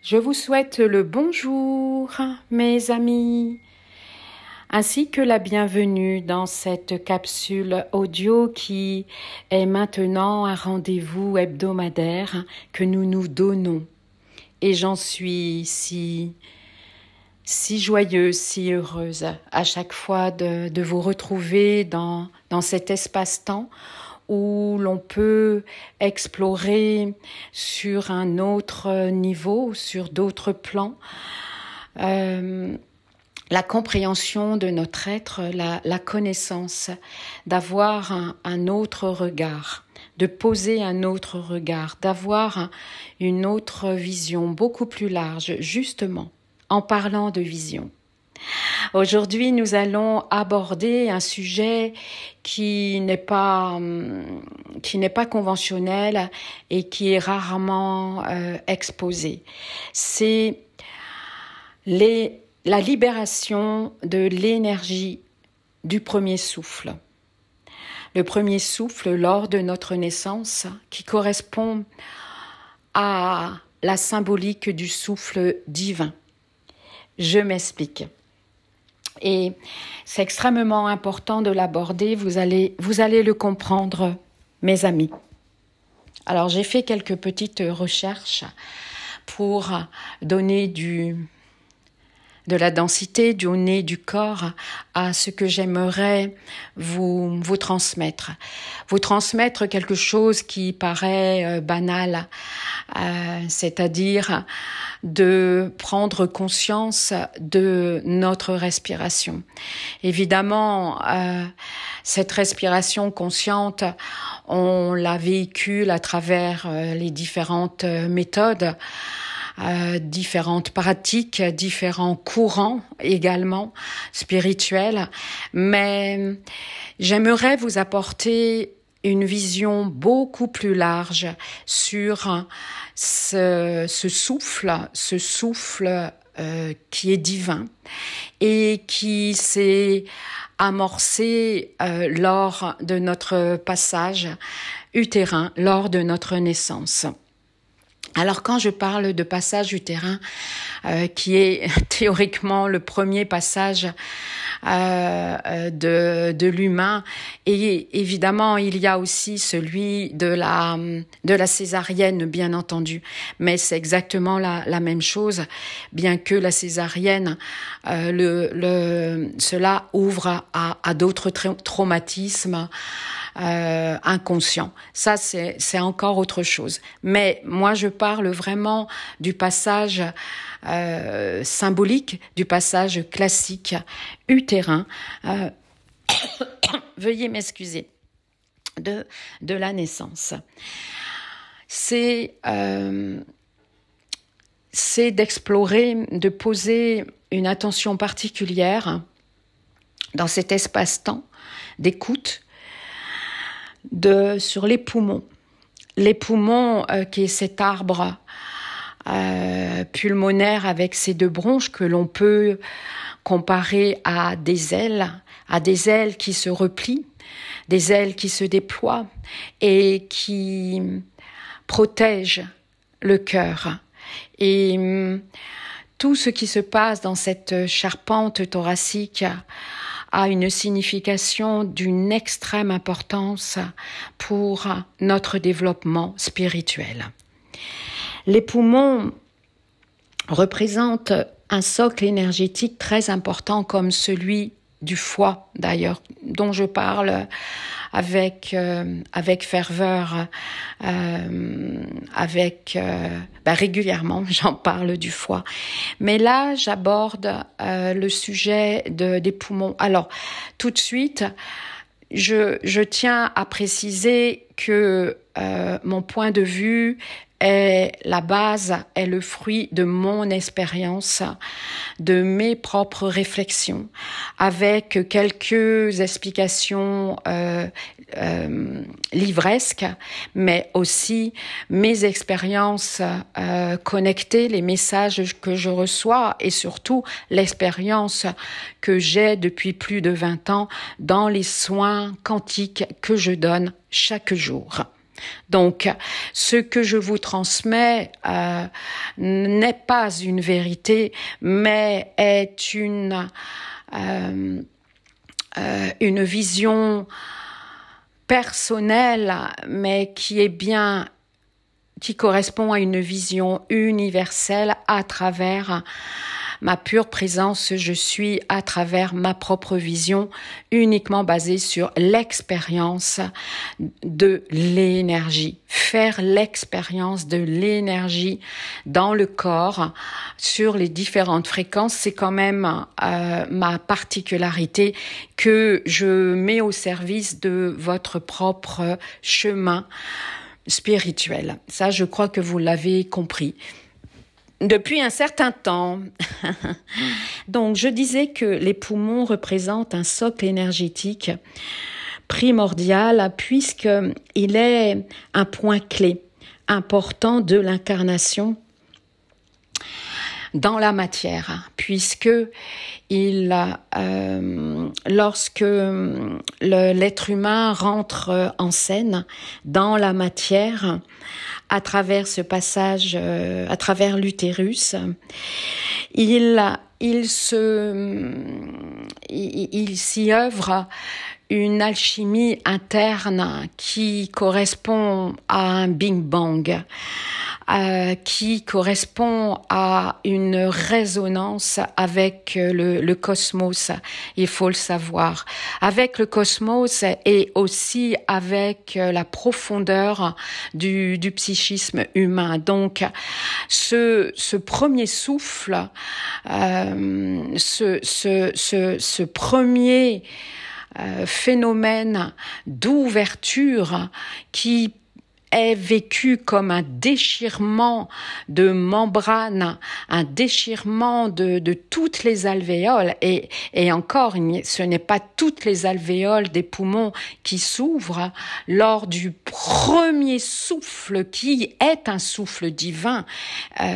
Je vous souhaite le bonjour, mes amis, ainsi que la bienvenue dans cette capsule audio qui est maintenant un rendez-vous hebdomadaire que nous nous donnons. Et j'en suis si joyeuse, si heureuse à chaque fois de vous retrouver dans cet espace-temps où l'on peut explorer sur un autre niveau, sur d'autres plans, la compréhension de notre être, la connaissance, d'avoir un autre regard, de poser un autre regard, d'avoir une autre vision beaucoup plus large, justement, en parlant de vision. Aujourd'hui, nous allons aborder un sujet qui n'est pas conventionnel et qui est rarement exposé. C'est la libération de l'énergie du premier souffle. Le premier souffle lors de notre naissance qui correspond à la symbolique du souffle divin. Je m'explique. Et c'est extrêmement important de l'aborder, vous allez le comprendre, mes amis. Alors, j'ai fait quelques petites recherches pour donner de la densité, donner du corps à ce que j'aimerais vous transmettre. Vous transmettre quelque chose qui paraît banal, c'est-à-dire de prendre conscience de notre respiration. Évidemment, cette respiration consciente, on la véhicule à travers les différentes méthodes, différentes pratiques, différents courants également spirituels, mais j'aimerais vous apporter une vision beaucoup plus large sur ce souffle qui est divin et qui s'est amorcé lors de notre passage utérin, lors de notre naissance. Alors quand je parle de passage utérin, qui est théoriquement le premier passage de l'humain, et évidemment il y a aussi celui de la césarienne, bien entendu, mais c'est exactement la même chose, bien que la césarienne, cela ouvre à d'autres traumatismes inconscients. Ça, c'est encore autre chose. Mais moi, je parle vraiment du passage symbolique, du passage classique utérin. Veuillez m'excuser. De la naissance. C'est d'explorer, de poser une attention particulière dans cet espace-temps d'écoute sur les poumons. Les poumons, qui est cet arbre pulmonaire avec ses deux bronches que l'on peut comparer à des ailes qui se replient, des ailes qui se déploient et qui protègent le cœur. Et tout ce qui se passe dans cette charpente thoracique a une signification d'une extrême importance pour notre développement spirituel. Les poumons représentent un socle énergétique très important comme celui du foie, d'ailleurs, dont je parle avec ferveur, régulièrement, j'en parle du foie. Mais là, j'aborde le sujet des poumons. Alors, tout de suite, je tiens à préciser que mon point de vue est la base, est le fruit de mon expérience, de mes propres réflexions, avec quelques explications livresques, mais aussi mes expériences connectées, les messages que je reçois et surtout l'expérience que j'ai depuis plus de 20 ans dans les soins quantiques que je donne chaque jour. Donc, ce que je vous transmets n'est pas une vérité, mais est une vision personnelle, mais qui correspond à une vision universelle à travers ma pure présence, je suis à travers ma propre vision, uniquement basée sur l'expérience de l'énergie. Faire l'expérience de l'énergie dans le corps sur les différentes fréquences, c'est quand même ma particularité que je mets au service de votre propre chemin spirituel. Ça, je crois que vous l'avez compris. Depuis un certain temps. Donc, je disais que les poumons représentent un socle énergétique primordial puisqu'il est un point clé important de l'incarnation dans la matière, puisque lorsque l'être humain rentre en scène dans la matière, à travers ce passage, à travers l'utérus, il s'y œuvre une alchimie interne qui correspond à un Big Bang, qui correspond à une résonance avec le cosmos, il faut le savoir, avec le cosmos et aussi avec la profondeur du psychisme humain. Donc, ce premier souffle, ce premier phénomène d'ouverture qui est vécu comme un déchirement de membrane, un déchirement de toutes les alvéoles et encore, ce n'est pas toutes les alvéoles des poumons qui s'ouvrent lors du premier souffle qui est un souffle divin,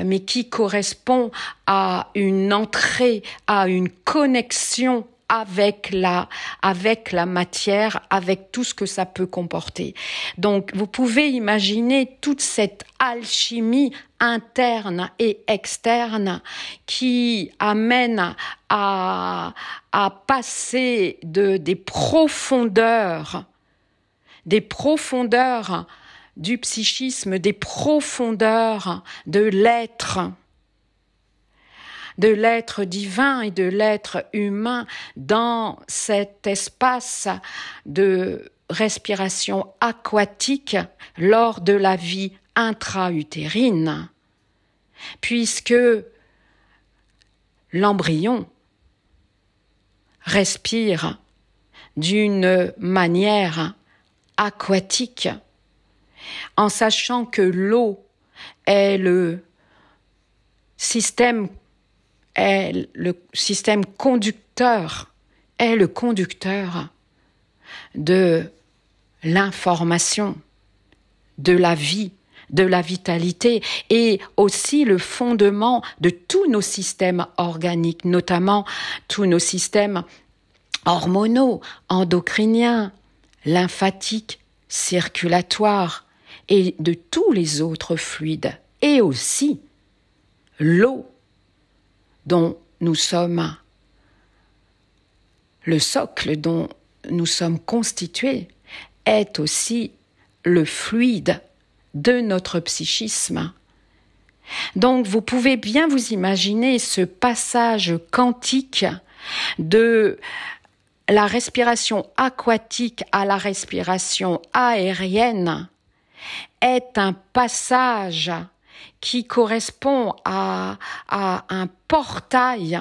mais qui correspond à une entrée, à une connexion avec la matière, avec tout ce que ça peut comporter. Donc, vous pouvez imaginer toute cette alchimie interne et externe qui amène à passer des profondeurs du psychisme, des profondeurs de l'être divin et de l'être humain dans cet espace de respiration aquatique lors de la vie intra-utérine, puisque l'embryon respire d'une manière aquatique, en sachant que l'eau est le système conducteur, est le conducteur de l'information, de la vie, de la vitalité et aussi le fondement de tous nos systèmes organiques, notamment tous nos systèmes hormonaux, endocriniens, lymphatiques, circulatoires et de tous les autres fluides. Et aussi l'eau dont nous sommes le socle, dont nous sommes constitués, est aussi le fluide de notre psychisme. Donc vous pouvez bien vous imaginer ce passage quantique de la respiration aquatique à la respiration aérienne est un passage qui correspond à un portail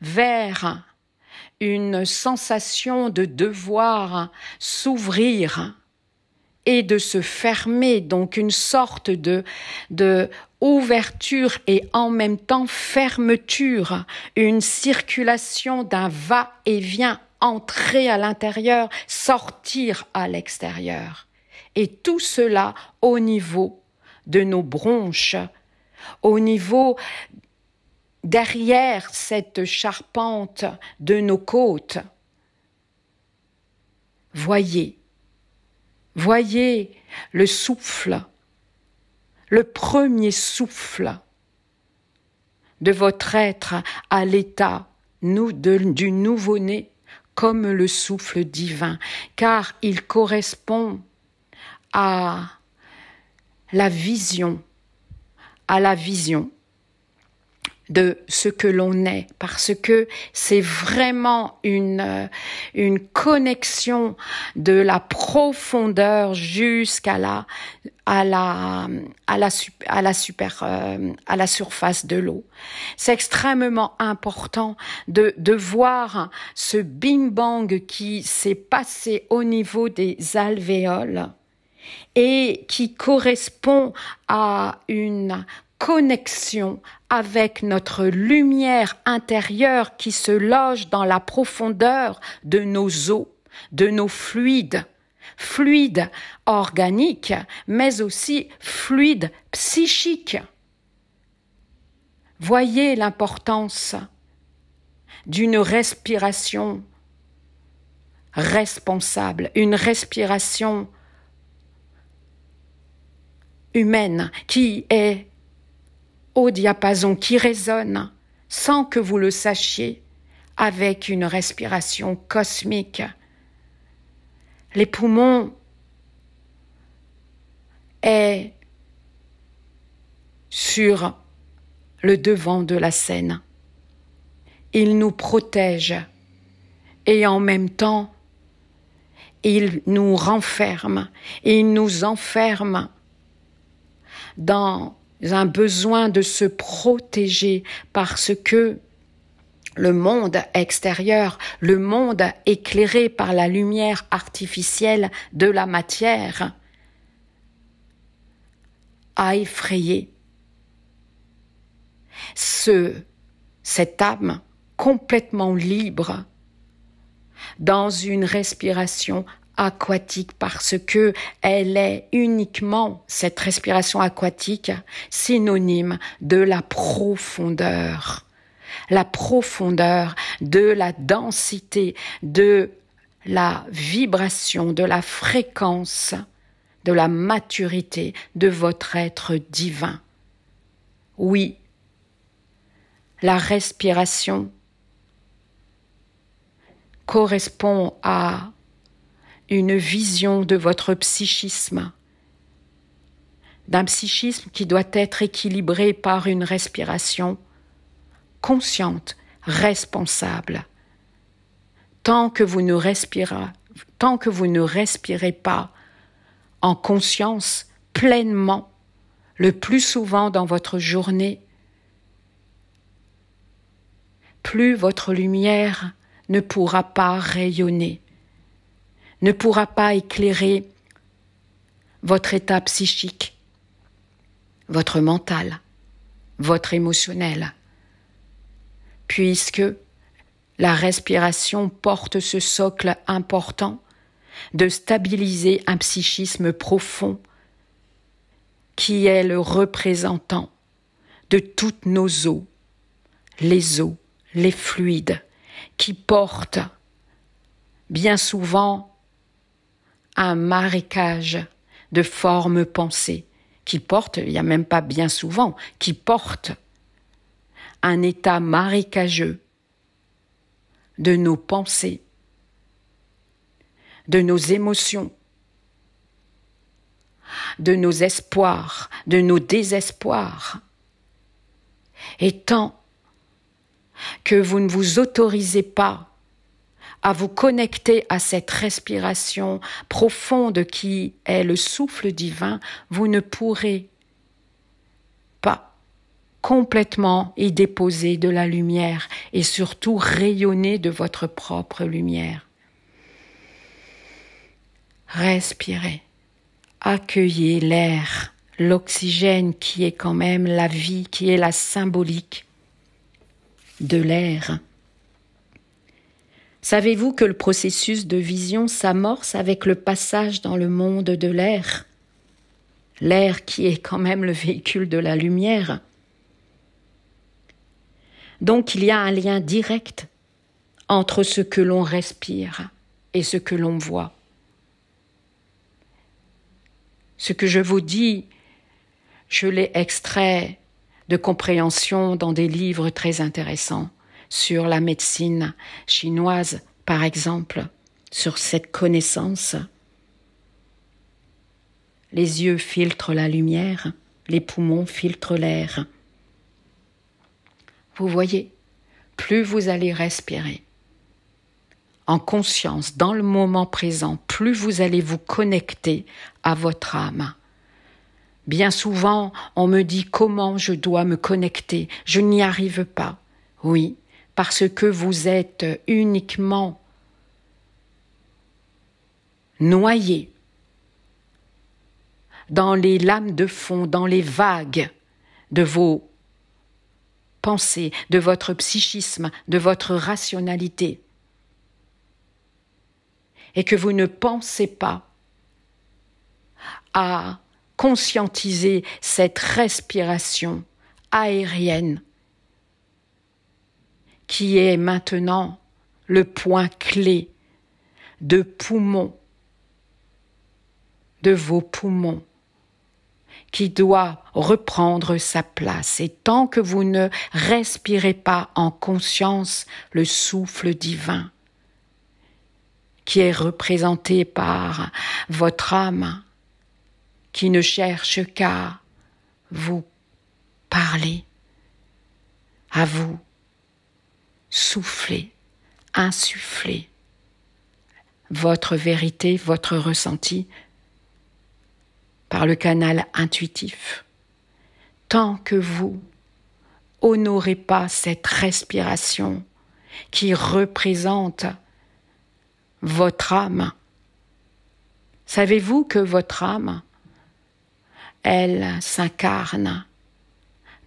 vers une sensation de devoir s'ouvrir et de se fermer, donc une sorte de ouverture et en même temps fermeture, une circulation d'un va-et-vient, entrer à l'intérieur, sortir à l'extérieur. Et tout cela au niveau de nos bronches, au niveau derrière cette charpente de nos côtes. Voyez Voyez le souffle, le premier souffle de votre être à l'état du nouveau-né comme le souffle divin, car il correspond à la vision de ce que l'on est, parce que c'est vraiment une connexion de la profondeur jusqu'à la surface de l'eau. C'est extrêmement important de voir ce bing-bang qui s'est passé au niveau des alvéoles et qui correspond à une connexion avec notre lumière intérieure qui se loge dans la profondeur de nos os, de nos fluides organiques, mais aussi fluides psychiques. Voyez l'importance d'une respiration responsable, une respiration humaine qui est au diapason, qui résonne sans que vous le sachiez avec une respiration cosmique. Les poumons est sur le devant de la scène. Il nous protège et en même temps, il nous renferme et il nous enferme dans un besoin de se protéger parce que le monde extérieur, le monde éclairé par la lumière artificielle de la matière, a effrayé cette âme complètement libre dans une respiration aquatique parce que elle est uniquement, cette respiration aquatique, synonyme de la profondeur de la densité, de la vibration, de la fréquence, de la maturité de votre être divin. Oui, la respiration correspond à une vision de votre psychisme, d'un psychisme qui doit être équilibré par une respiration consciente, responsable. Tant que vous ne respirez pas en conscience pleinement, le plus souvent dans votre journée, plus votre lumière ne pourra pas rayonner, ne pourra pas éclairer votre état psychique, votre mental, votre émotionnel, puisque la respiration porte ce socle important de stabiliser un psychisme profond qui est le représentant de toutes nos eaux, les fluides, qui portent bien souvent un marécage de formes pensées, qui portent, il n'y a même pas bien souvent, qui portent un état marécageux de nos pensées, de nos émotions, de nos espoirs, de nos désespoirs. Et tant que vous ne vous autorisez pas à vous connecter à cette respiration profonde qui est le souffle divin, vous ne pourrez pas complètement y déposer de la lumière et surtout rayonner de votre propre lumière. Respirez, accueillez l'air, l'oxygène qui est quand même la vie, qui est la symbolique de l'air. Savez-vous que le processus de vision s'amorce avec le passage dans le monde de l'air? L'air qui est quand même le véhicule de la lumière. Donc il y a un lien direct entre ce que l'on respire et ce que l'on voit. Ce que je vous dis, je l'ai extrait de compréhension dans des livres très intéressants sur la médecine chinoise, par exemple, sur cette connaissance. Les yeux filtrent la lumière, les poumons filtrent l'air. Vous voyez, plus vous allez respirer en conscience, dans le moment présent, plus vous allez vous connecter à votre âme. Bien souvent, on me dit comment je dois me connecter. Je n'y arrive pas. Oui, parce que vous êtes uniquement noyé dans les lames de fond, dans les vagues de vos pensées, de votre psychisme, de votre rationalité. Et que vous ne pensez pas à conscientiser cette respiration aérienne qui est maintenant le point clé de poumons, de vos poumons, qui doit reprendre sa place. Et tant que vous ne respirez pas en conscience le souffle divin, qui est représenté par votre âme, qui ne cherche qu'à vous parler, à vous souffler, insuffler votre vérité, votre ressenti par le canal intuitif. Tant que vous honorez pas cette respiration qui représente votre âme, savez-vous que votre âme, elle s'incarne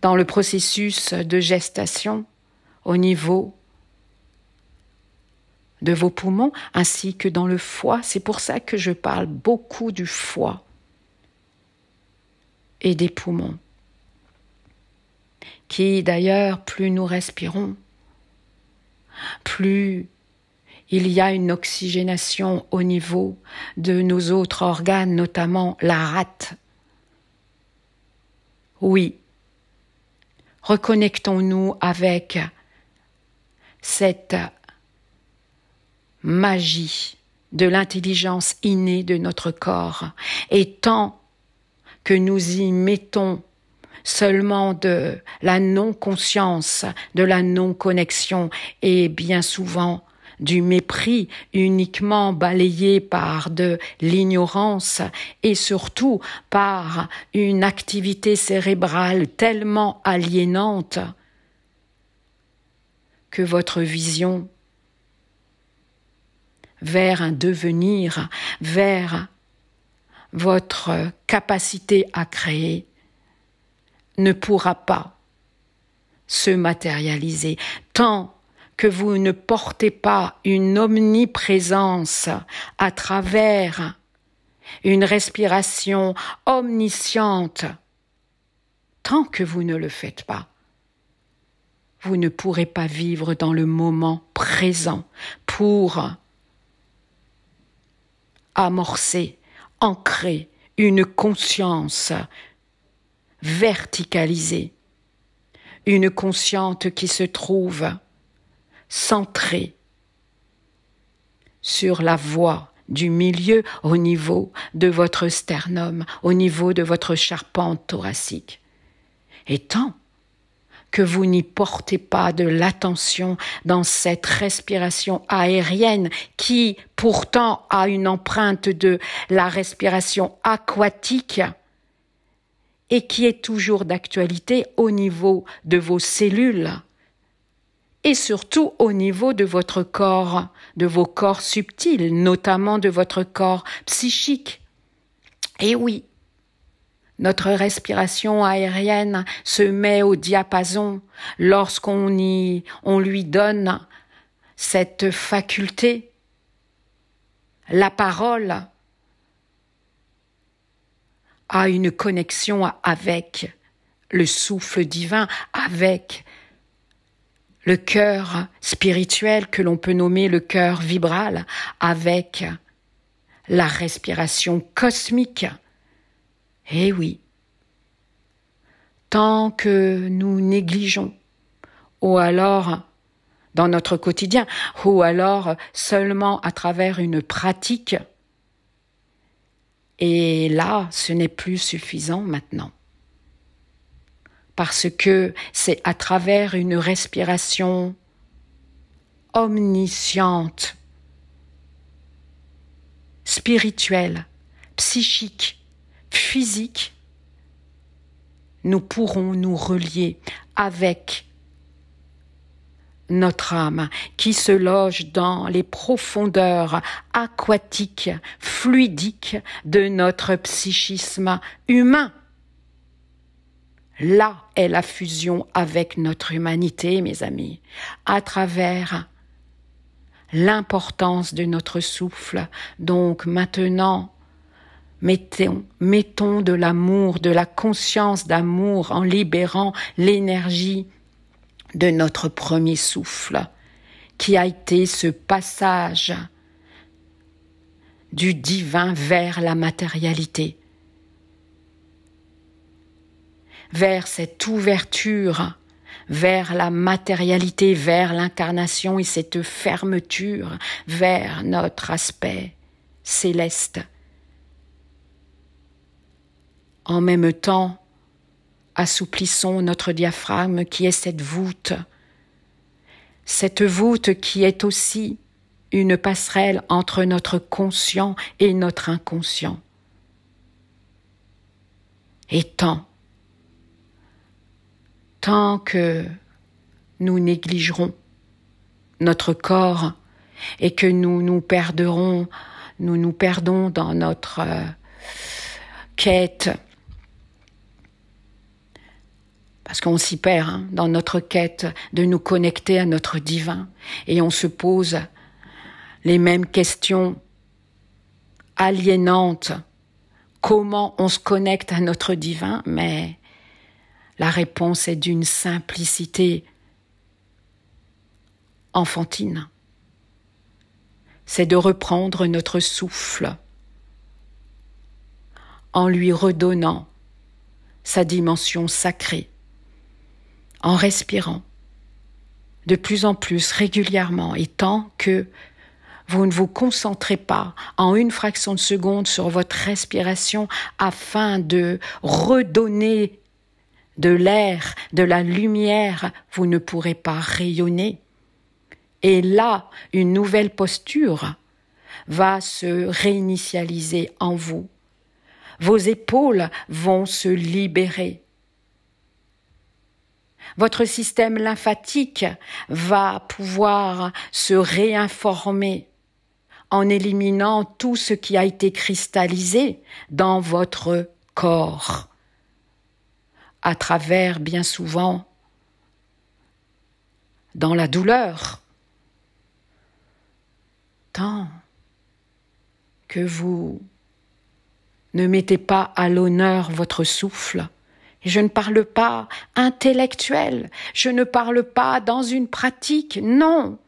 dans le processus de gestation au niveau de vos poumons ainsi que dans le foie. C'est pour ça que je parle beaucoup du foie et des poumons, qui d'ailleurs, plus nous respirons, plus il y a une oxygénation au niveau de nos autres organes, notamment la rate. Oui, reconnectons-nous avec cette magie de l'intelligence innée de notre corps. Et tant que nous y mettons seulement de la non-conscience, de la non-connexion et bien souvent du mépris uniquement balayé par de l'ignorance et surtout par une activité cérébrale tellement aliénante que votre vision vers un devenir, vers votre capacité à créer ne pourra pas se matérialiser tant que vous ne portez pas une omniprésence à travers une respiration omnisciente. Tant que vous ne le faites pas, vous ne pourrez pas vivre dans le moment présent pour amorcer, ancrer une conscience verticalisée, une conscience qui se trouve centrée sur la voie du milieu au niveau de votre sternum, au niveau de votre charpente thoracique. Et tant que vous n'y portez pas de l'attention dans cette respiration aérienne qui pourtant a une empreinte de la respiration aquatique et qui est toujours d'actualité au niveau de vos cellules et surtout au niveau de votre corps, de vos corps subtils, notamment de votre corps psychique. Et oui, notre respiration aérienne se met au diapason lorsqu'on lui donne cette faculté, la parole, a une connexion avec le souffle divin, avec le cœur spirituel que l'on peut nommer le cœur vibral, avec la respiration cosmique Eh oui, tant que nous négligeons, ou alors dans notre quotidien, ou alors seulement à travers une pratique, et là, ce n'est plus suffisant maintenant. Parce que c'est à travers une respiration omnisciente, spirituelle, psychique, physique, nous pourrons nous relier avec notre âme qui se loge dans les profondeurs aquatiques, fluidiques de notre psychisme humain. Là est la fusion avec notre humanité, mes amis, à travers l'importance de notre souffle. Donc maintenant, mettons de l'amour, de la conscience d'amour en libérant l'énergie de notre premier souffle, qui a été ce passage du divin vers la matérialité, vers cette ouverture, vers la matérialité, vers l'incarnation et cette fermeture vers notre aspect céleste. En même temps, assouplissons notre diaphragme qui est cette voûte qui est aussi une passerelle entre notre conscient et notre inconscient. Et tant que nous négligerons notre corps et que nous nous perdons dans notre quête, parce qu'on s'y perd dans notre quête de nous connecter à notre divin, et on se pose les mêmes questions aliénantes. Comment on se connecte à notre divin? Mais la réponse est d'une simplicité enfantine. C'est de reprendre notre souffle en lui redonnant sa dimension sacrée, en respirant de plus en plus régulièrement, et tant que vous ne vous concentrez pas en une fraction de seconde sur votre respiration afin de redonner de l'air, de la lumière, vous ne pourrez pas rayonner. Et là, une nouvelle posture va se réinitialiser en vous. Vos épaules vont se libérer. Votre système lymphatique va pouvoir se réinformer en éliminant tout ce qui a été cristallisé dans votre corps, à travers, bien souvent, dans la douleur. Tant que vous ne mettez pas à l'honneur votre souffle, et je ne parle pas intellectuel, je ne parle pas dans une pratique, non.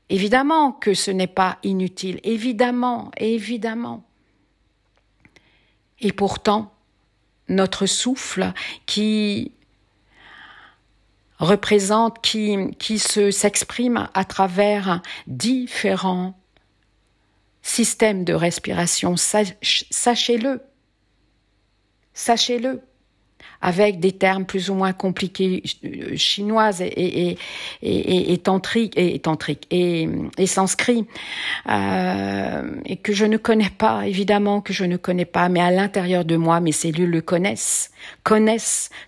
Évidemment que ce n'est pas inutile, évidemment. Et pourtant, notre souffle qui représente, qui s'exprime à travers différents systèmes de respiration, sachez-le, avec des termes plus ou moins compliqués chinoises et tantriques et sanscrits, et que je ne connais pas, évidemment que je ne connais pas, mais à l'intérieur de moi, mes cellules le connaissent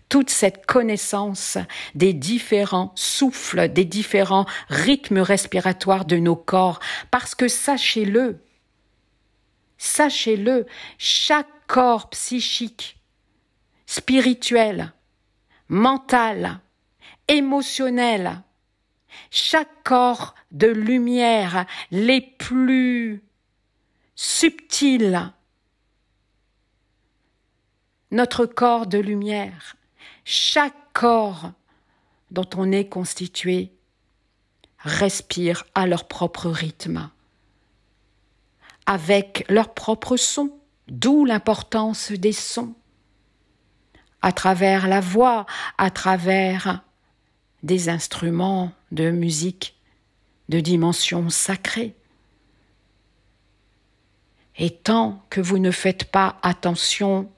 toute cette connaissance des différents souffles, des différents rythmes respiratoires de nos corps, parce que sachez-le, chaque corps psychique, spirituel, mental, émotionnel, chaque corps de lumière, les plus subtils, notre corps de lumière, chaque corps dont on est constitué respire à leur propre rythme, avec leur propre son, d'où l'importance des sons. à travers la voix, à travers des instruments de musique de dimension sacrée. Et tant que vous ne faites pas attention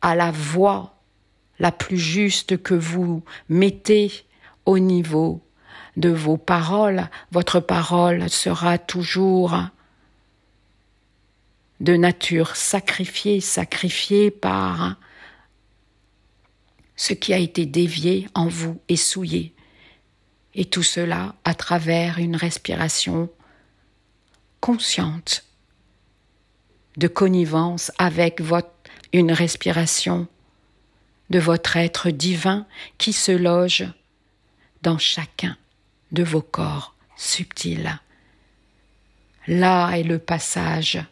à la voix la plus juste que vous mettez au niveau de vos paroles, votre parole sera toujours de nature sacrifiée par ce qui a été dévié en vous et souillé. Et tout cela à travers une respiration consciente, de connivence avec une respiration de votre être divin qui se loge dans chacun de vos corps subtils. Là est le passage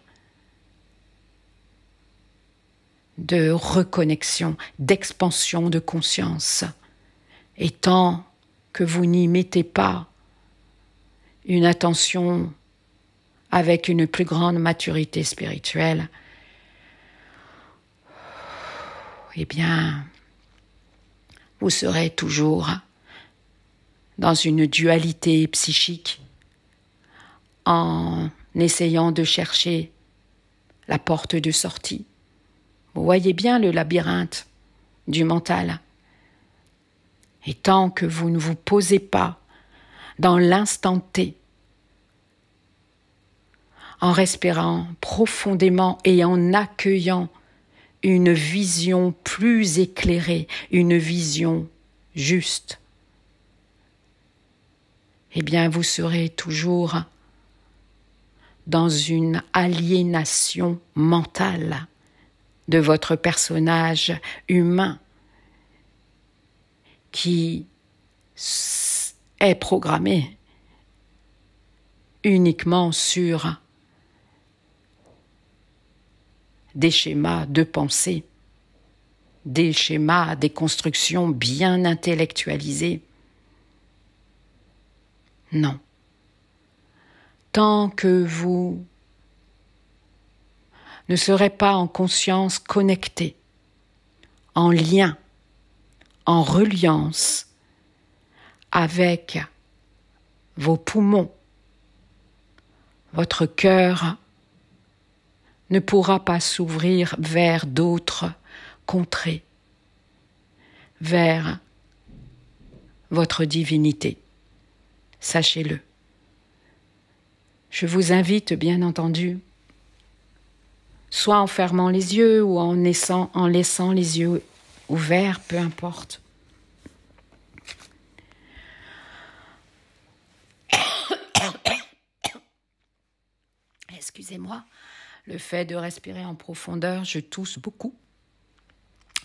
de reconnexion, d'expansion de conscience. Et tant que vous n'y mettez pas une attention avec une plus grande maturité spirituelle, eh bien, vous serez toujours dans une dualité psychique en essayant de chercher la porte de sortie. Vous voyez bien le labyrinthe du mental. Et tant que vous ne vous posez pas dans l'instant T, en respirant profondément et en accueillant une vision plus éclairée, une vision juste, eh bien vous serez toujours dans une aliénation mentale de votre personnage humain qui est programmé uniquement sur des schémas de pensée, des schémas, des constructions bien intellectualisées. Non. Tant que vous ne serez pas en conscience connectée, en lien, en reliance avec vos poumons, votre cœur ne pourra pas s'ouvrir vers d'autres contrées, vers votre divinité. Sachez-le. Je vous invite, bien entendu, soit en fermant les yeux ou en laissant les yeux ouverts, peu importe. Excusez-moi, le fait de respirer en profondeur, je tousse beaucoup,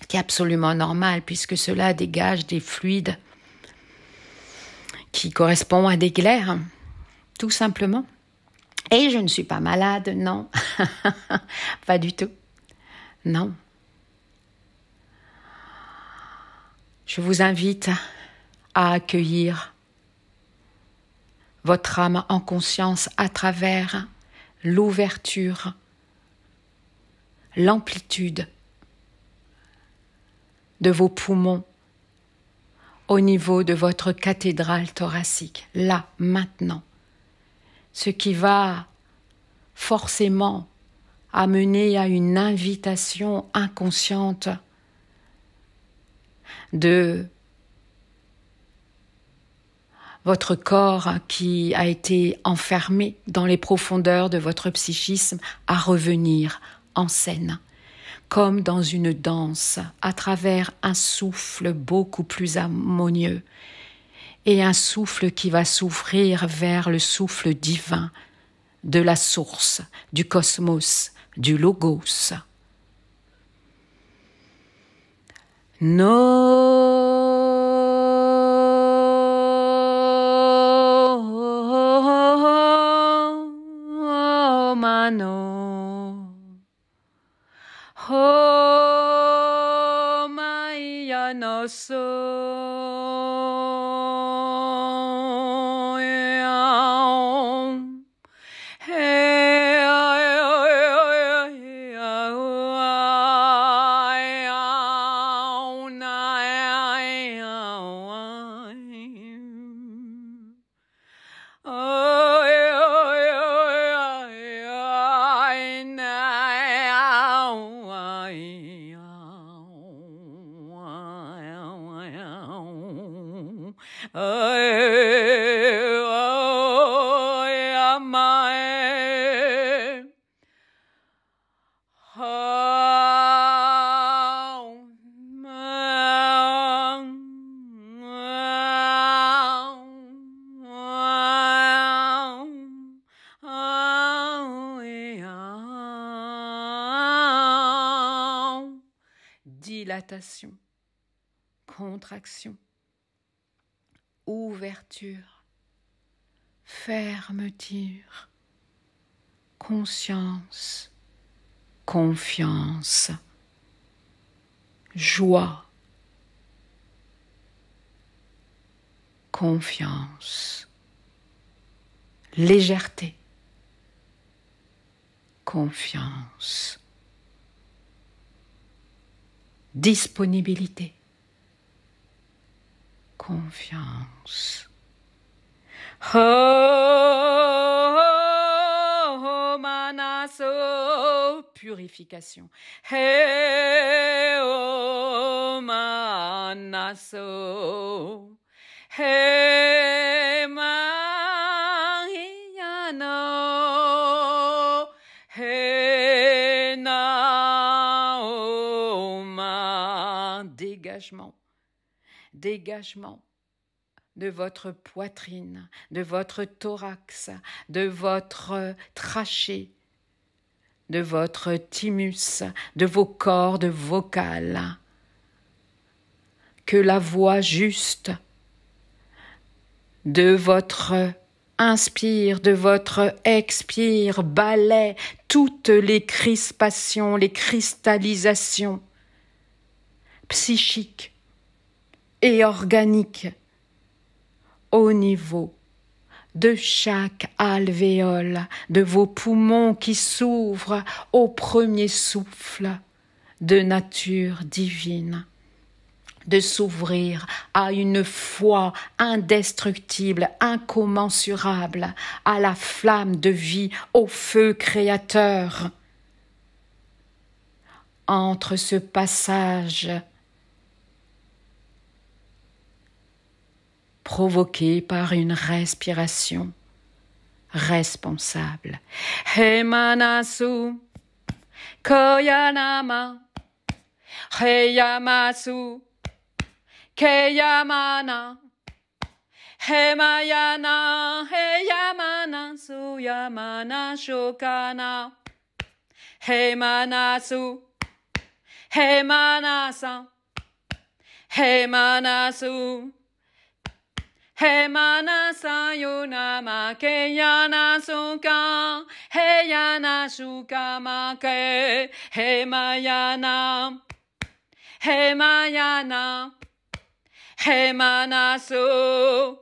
ce qui est absolument normal puisque cela dégage des fluides qui correspondent à des glaires, tout simplement. Et je ne suis pas malade, non, pas du tout, non. Je vous invite à accueillir votre âme en conscience à travers l'ouverture, l'amplitude de vos poumons au niveau de votre cathédrale thoracique, là, maintenant. Ce qui va forcément amener à une invitation inconsciente de votre corps qui a été enfermé dans les profondeurs de votre psychisme à revenir en scène, comme dans une danse, à travers un souffle beaucoup plus harmonieux et un souffle qui va s'ouvrir vers le souffle divin de la source, du cosmos, du logos. No mano ho maya no so Dilatation, contraction, ouverture, fermeture, conscience, confiance, joie, confiance, légèreté, confiance, disponibilité, confiance. Oh, manaso, purification. Hey, oh, manaso. Hey, mahiyano. Hey, naoma. Dégagement. Dégagement de votre poitrine, de votre thorax, de votre trachée, de votre thymus, de vos cordes vocales. Que la voix juste de votre inspire, de votre expire balaie toutes les crispations, les cristallisations psychiques et organiques au niveau de chaque alvéole de vos poumons qui s'ouvrent au premier souffle de nature divine, de s'ouvrir à une foi indestructible, incommensurable, à la flamme de vie, au feu créateur. Entre ce passage provoqué par une respiration responsable. Hemanasu, koyanama, heyamasu, keyamana, hemayana, heyamana, suyamana, shokana, hemanasu, hemanasa, hemanasu, Hemana yonama keyana suka, heyana suka make, hemayana, hemayana, hemanasu,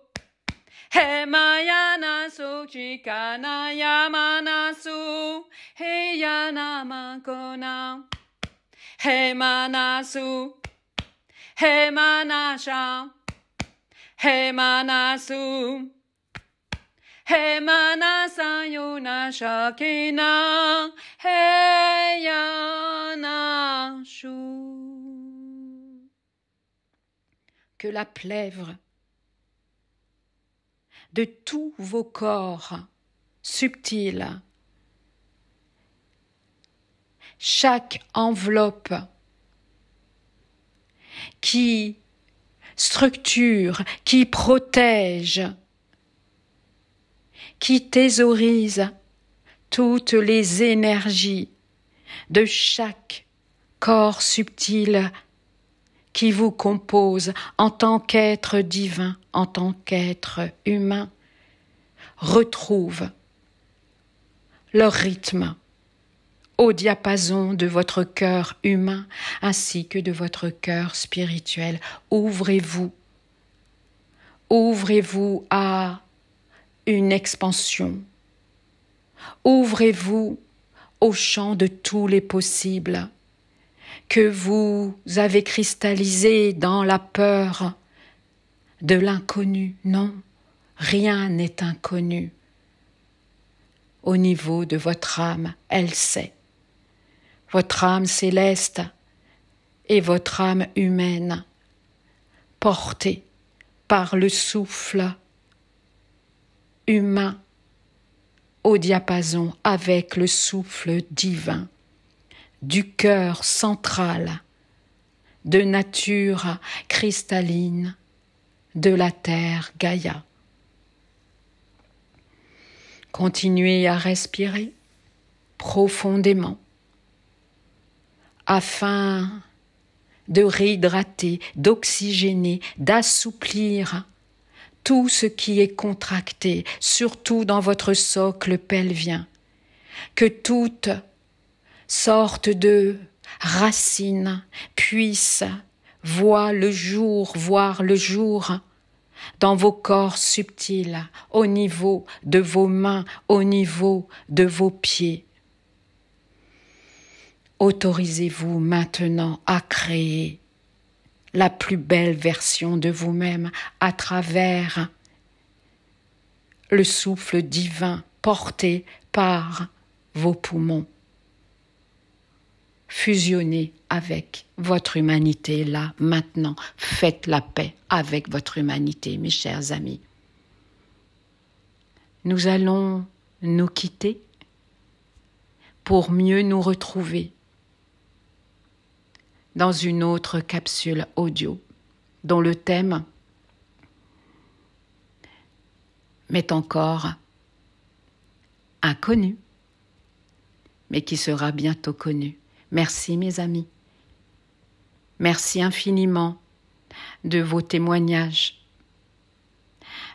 hemayana su chikana yamanasu, heyana makona, hemanasu, hemanasha, Hemanasu, Hemanasa yona shakina, Heyanashu. Que la plèvre de tous vos corps subtils, chaque enveloppe qui structure, qui protège, qui thésaurise toutes les énergies de chaque corps subtil qui vous compose en tant qu'être divin, en tant qu'être humain, retrouve leur rythme au diapason de votre cœur humain ainsi que de votre cœur spirituel. Ouvrez-vous à une expansion. Ouvrez-vous au champ de tous les possibles que vous avez cristallisé dans la peur de l'inconnu. Non, rien n'est inconnu. Au niveau de votre âme, elle sait. Votre âme céleste et votre âme humaine, portées par le souffle humain au diapason avec le souffle divin du cœur central, de nature cristalline, de la terre Gaïa. Continuez à respirer profondément afin de réhydrater, d'oxygéner, d'assouplir tout ce qui est contracté, surtout dans votre socle pelvien, que toute sorte de racines puissent voir le jour dans vos corps subtils, au niveau de vos mains, au niveau de vos pieds. Autorisez-vous maintenant à créer la plus belle version de vous-même à travers le souffle divin porté par vos poumons. Fusionnez avec votre humanité là, maintenant. Faites la paix avec votre humanité, mes chers amis. Nous allons nous quitter pour mieux nous retrouver dans une autre capsule audio dont le thème m'est encore inconnu, mais qui sera bientôt connu. Merci mes amis. Merci infiniment de vos témoignages,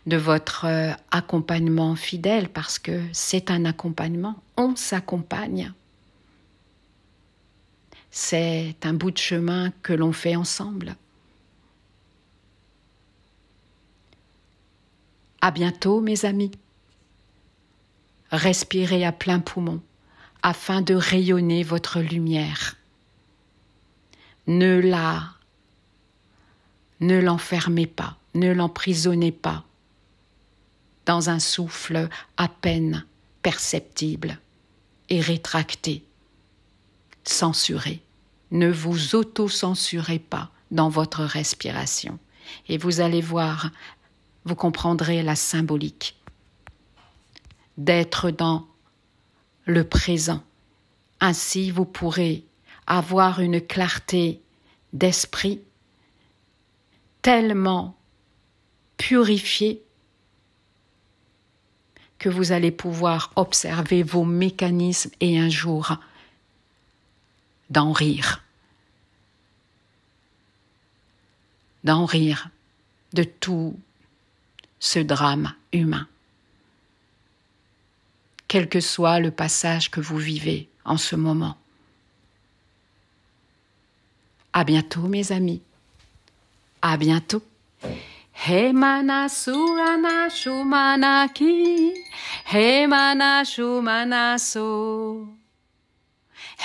de votre accompagnement fidèle, parce que c'est un accompagnement, on s'accompagne. C'est un bout de chemin que l'on fait ensemble. À bientôt mes amis. Respirez à plein poumon afin de rayonner votre lumière. Ne l'enfermez pas, ne l'emprisonnez pas dans un souffle à peine perceptible et rétracté. Censurez. Ne vous auto-censurez pas dans votre respiration. Et vous allez voir, vous comprendrez la symbolique d'être dans le présent. Ainsi, vous pourrez avoir une clarté d'esprit tellement purifiée que vous allez pouvoir observer vos mécanismes et un jour d'en rire de tout ce drame humain. Quel que soit le passage que vous vivez en ce moment. À bientôt mes amis. À bientôt. He mana surana shumanaki, he mana shumanaso.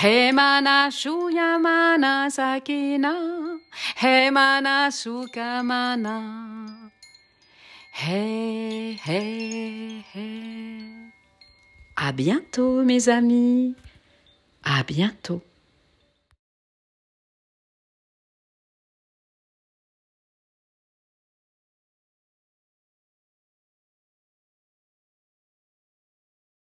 He mana shuyamana sakina, he mana sukamana. He, he, he. À bientôt mes amis, à bientôt.